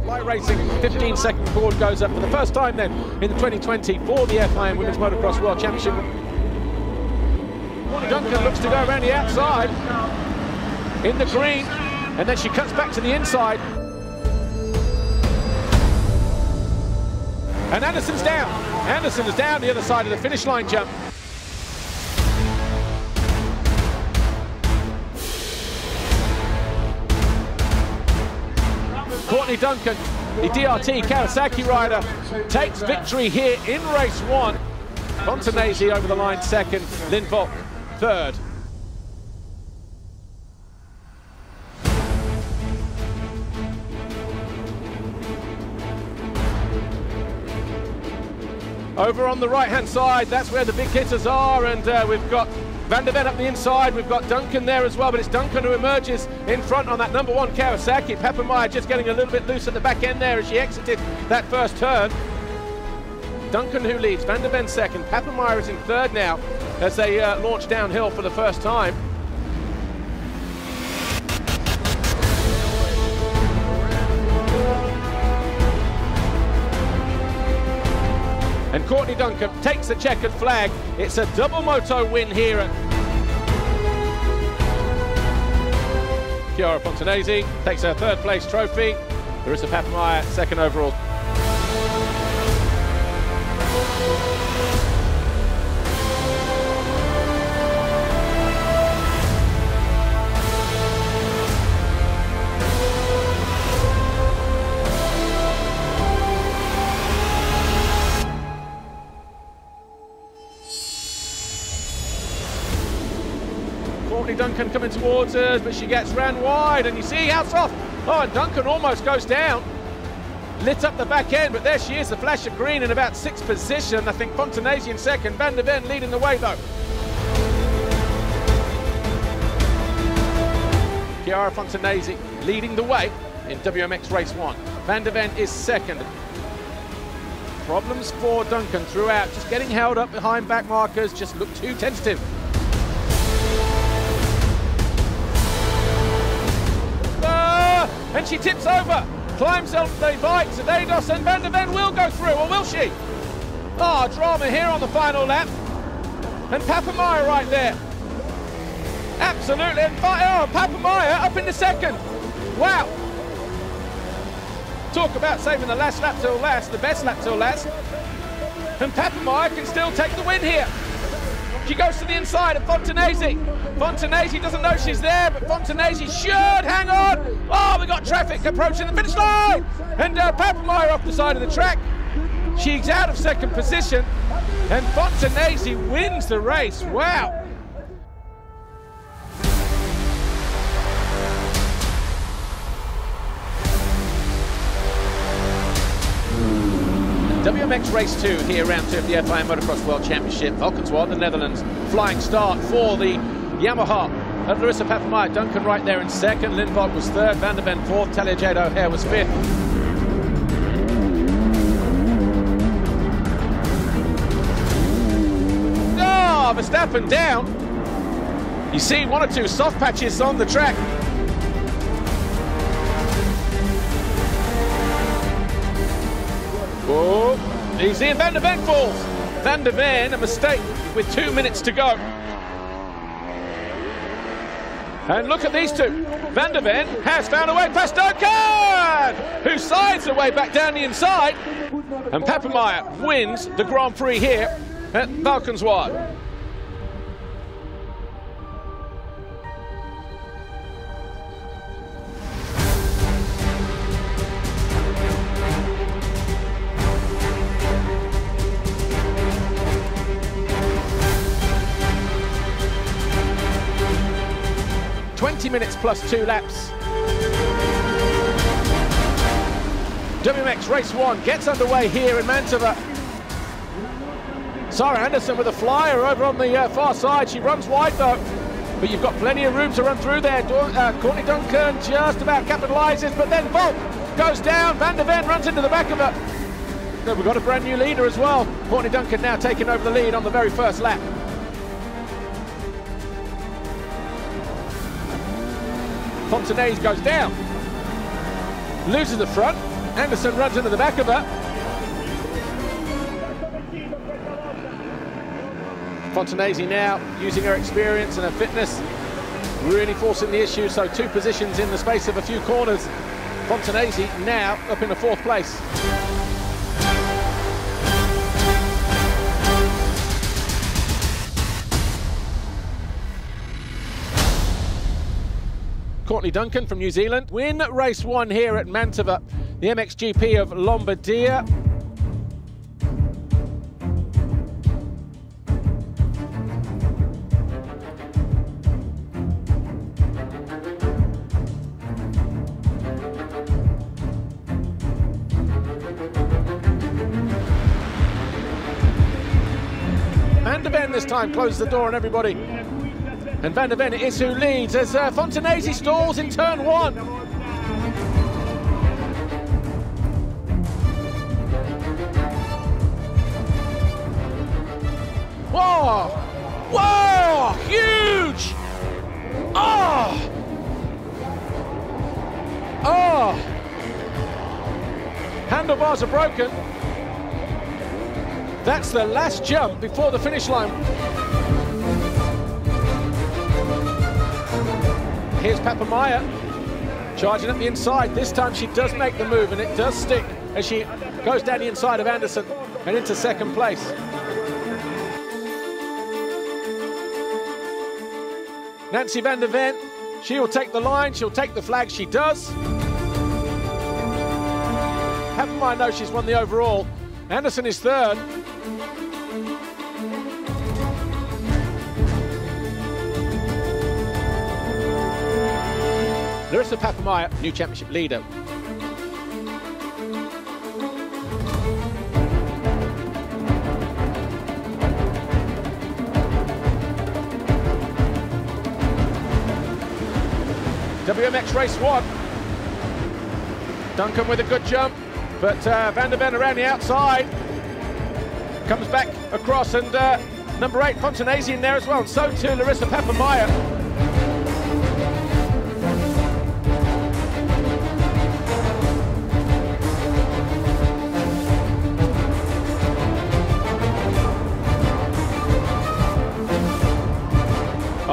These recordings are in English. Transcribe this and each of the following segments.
Light Racing 15-second cord goes up for the first time then in the 2020 for the FIM Women's Motocross World Championship. Duncan looks to go around the outside in the green, and then she cuts back to the inside. And Anderson's down. Anderson is down the other side of the finish line jump. Courtney Duncan, the DRT Kawasaki rider, takes victory here in race one. Fontanesi over the line second, Lynn Volk third. Over on the right-hand side, that's where the big hitters are, and we've got Van der Ven up the inside, we've got Duncan there as well, but it's Duncan who emerges in front on that number one Kawasaki. Pappenmeyer just getting a little bit loose at the back end there as she exited that first turn. Duncan who leads, Van der Ven second, Pappenmeyer is in third now as they launch downhill for the first time. And Courtney Duncan takes the checkered flag. It's a double moto win here at Chiara Fontanesi takes her third place trophy. Larissa Pappenmeyer second overall. Courtney Duncan coming towards us, but she gets ran wide, and you see how soft. Oh, and Duncan almost goes down. Lit up the back end, but there she is, the flash of green in about sixth position. I think Fontanesi in second, Van der Ven leading the way though. Chiara Fontanesi leading the way in WMX race one. Van der Ven is second. Problems for Duncan throughout, just getting held up behind back markers, just look too tentative. And she tips over, climbs on the bike, Sedados, and Van der Ven will go through, or will she? Oh, drama here on the final lap. And Pappenmeyer right there. Absolutely, and Pappenmeyer up into second. Wow. Talk about saving the last lap till last, the best lap till last. And Pappenmeyer can still take the win here. She goes to the inside of Fontanesi. Fontanesi doesn't know she's there, but Fontanesi should hang on. Oh, we got traffic approaching the finish line. And Pappenmeyer off the side of the track. She's out of second position. And Fontanesi wins the race. Wow. WMX Race 2 here, round 2 of the FIM Motocross World Championship. Valkenswaard, the Netherlands, flying start for the Yamaha of Larissa Pappenmeyer. Duncan right there in second, Lynn Volk was third, Van der Ven fourth, Talia Jade O'Hare was fifth. Oh, Verstappen down. You see one or two soft patches on the track. Oh, easy, and Van der Ven falls. Van der Ven, a mistake with 2 minutes to go. And look at these two. Van der Ven has found a way past Duncan, who sides the way back down the inside. And Pappenmeyer wins the Grand Prix here at Valkenswaard. Minutes plus 2 laps. WMX Race 1 gets underway here in Mantova. Sarah Anderson with a flyer over on the far side. She runs wide though, but you've got plenty of room to run through there. Courtney Duncan just about capitalises, but then Volk goes down. Van der Ven runs into the back of her. No, we've got a brand new leader as well. Courtney Duncan now taking over the lead on the very first lap. Fontanesi goes down, loses the front, Anderson runs into the back of her. Fontanesi now using her experience and her fitness, really forcing the issue. So 2 positions in the space of a few corners. Fontanesi now up in the 4th place. Courtney Duncan from New Zealand win race 1 here at Mantova, the MXGP of Lombardia. Van der Ven this time closes the door on everybody. And Van der Ven is who leads as Fontanesi stalls in turn 1. Whoa! Whoa! Huge! Oh! Oh! Handlebars are broken. That's the last jump before the finish line. Here's Papamoia charging up the inside. This time she does make the move and it does stick as she goes down the inside of Anderson and into 2nd place. Nancy Van der Ven, she'll take the line, she'll take the flag, she does. Papamoia knows she's won the overall. Anderson is 3rd. Larissa Papamoia, new championship leader. WMX race 1. Duncan with a good jump, but Van der Ven around the outside. Comes back across and number 8, Fontanesi in there as well, and so too Larissa Papamoia.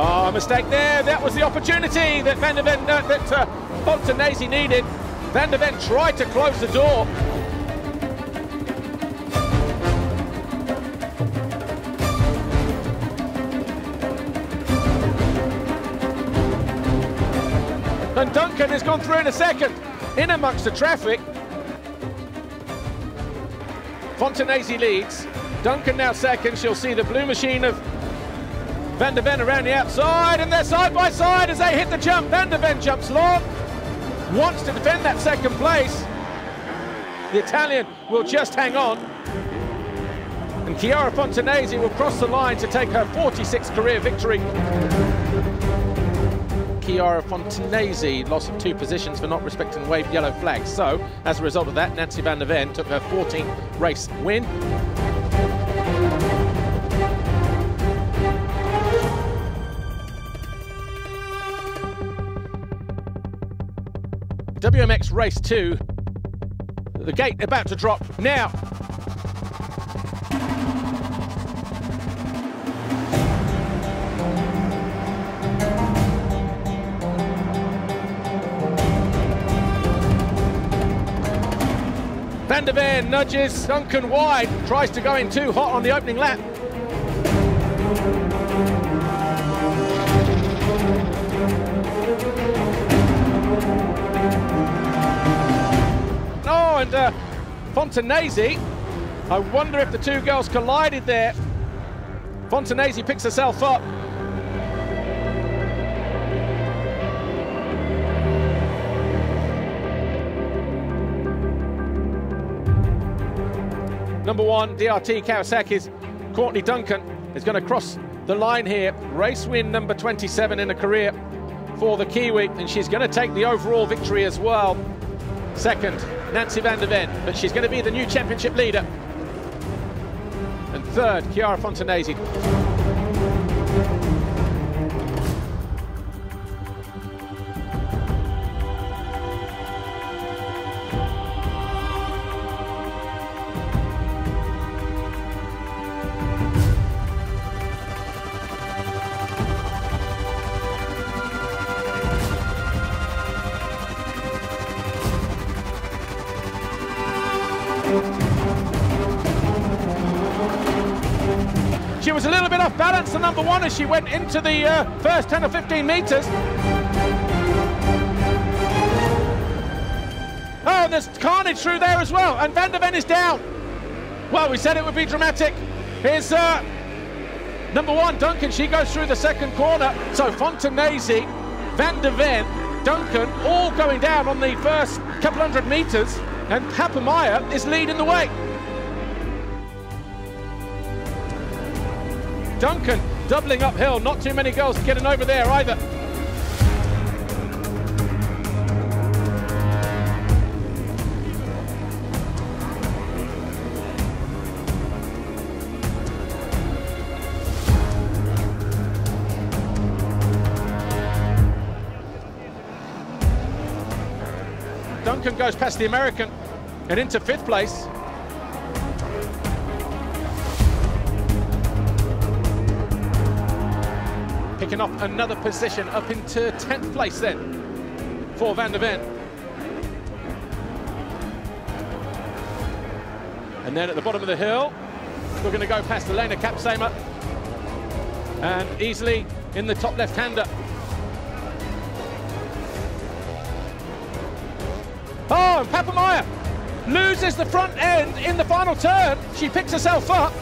Oh, mistake there. That was the opportunity that Van der Ven, that Fontanesi needed. Van der Ven tried to close the door. And Duncan has gone through in a second, in amongst the traffic. Fontanesi leads. Duncan now 2nd. She'll see the blue machine of Van der Ven around the outside, and they're side by side as they hit the jump. Van der Ven jumps long, wants to defend that 2nd place. The Italian will just hang on. And Chiara Fontanesi will cross the line to take her 46th career victory. Chiara Fontanesi loss of 2 positions for not respecting waved yellow flags. So, as a result of that, Nancy Van der Ven took her 14th race win. WMX race 2, the gate about to drop now. Van der Ven nudges Duncan wide, tries to go in too hot on the opening lap. And Fontanesi, I wonder if the 2 girls collided there. Fontanesi picks herself up. Number 1, DRT Kawasaki's Courtney Duncan is going to cross the line here. Race win number 27 in a career for the Kiwi, and she's going to take the overall victory as well. 2nd, Nancy Van der Ven, but she's going to be the new championship leader. And 3rd, Chiara Fontanesi. She was a little bit off balance, the number one, as she went into the first 10 or 15 metres. Oh, and there's carnage through there as well, and Van der Ven is down. Well, we said it would be dramatic. Here's number one, Duncan. She goes through the second corner. So Fontenazy, Van der Ven, Duncan, all going down on the first couple hundred metres, and Papenmeier is leading the way. Duncan doubling uphill, not too many girls getting over there either. Duncan goes past the American and into fifth place. Picking up another position up into 10th place then for Van der Ven. And then at the bottom of the hill, we're going to go past Elena Kapsema and easily in the top left-hander. Oh, and Papenmeier loses the front end in the final turn. She picks herself up.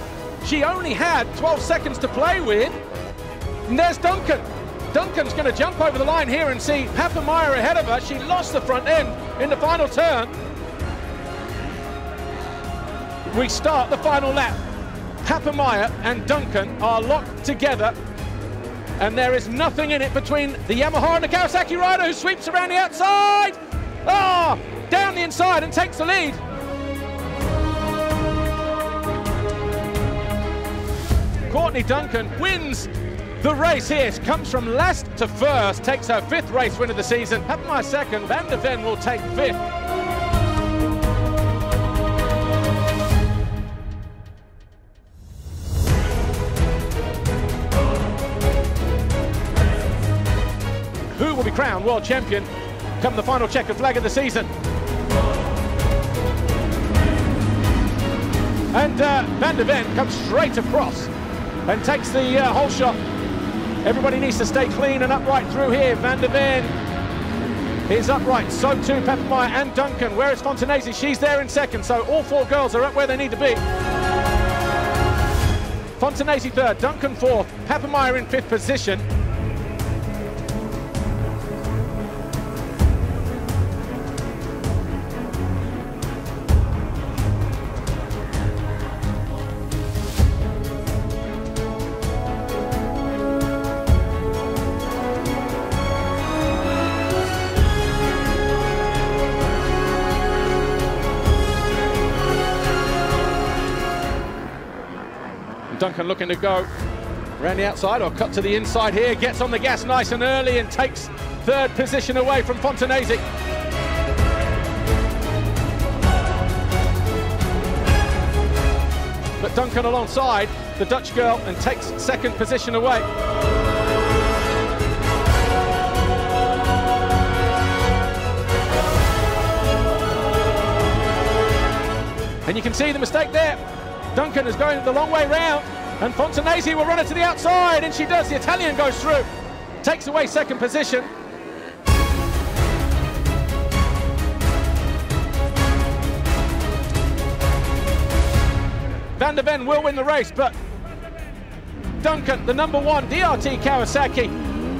She only had 12 seconds to play with. And there's Duncan. Duncan's going to jump over the line here and see Papenmeier ahead of her. She lost the front end in the final turn. We start the final lap. Papenmeier and Duncan are locked together. And there is nothing in it between the Yamaha and the Kawasaki rider, who sweeps around the outside. Oh, down the inside and takes the lead. Courtney Duncan wins the race here. She comes from last to first, takes her 5th race win of the season. Papenmeier second, Van der Ven will take 5th. Who will be crowned world champion come the final checkered flag of the season? And Van der Ven comes straight across and takes the whole shot. Everybody needs to stay clean and upright through here. Van der Ven is upright, so too Papenmeier and Duncan. Where is Fontenazy? She's there in second, so all 4 girls are up where they need to be. Fontenazy 3rd, Duncan 4th, Papenmeier in 5th position. Duncan looking to go around the outside or cut to the inside here, gets on the gas nice and early and takes 3rd position away from Fontenazy. But Duncan alongside the Dutch girl and takes 2nd position away. And you can see the mistake there. Duncan is going the long way round, and Fontenazy will run it to the outside, and she does. The Italian goes through, takes away 2nd position. Van der Ven will win the race, but Duncan, the number 1 DRT Kawasaki,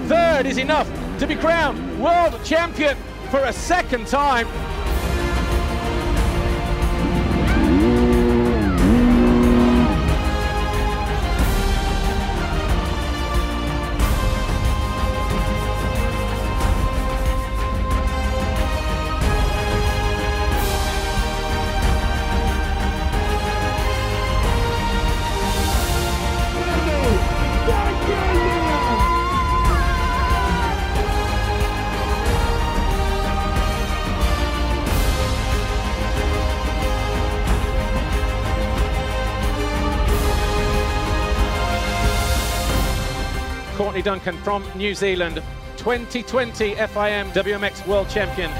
3rd is enough to be crowned world champion for a 2nd time. Courtney Duncan from New Zealand, 2020 FIM WMX World Champion.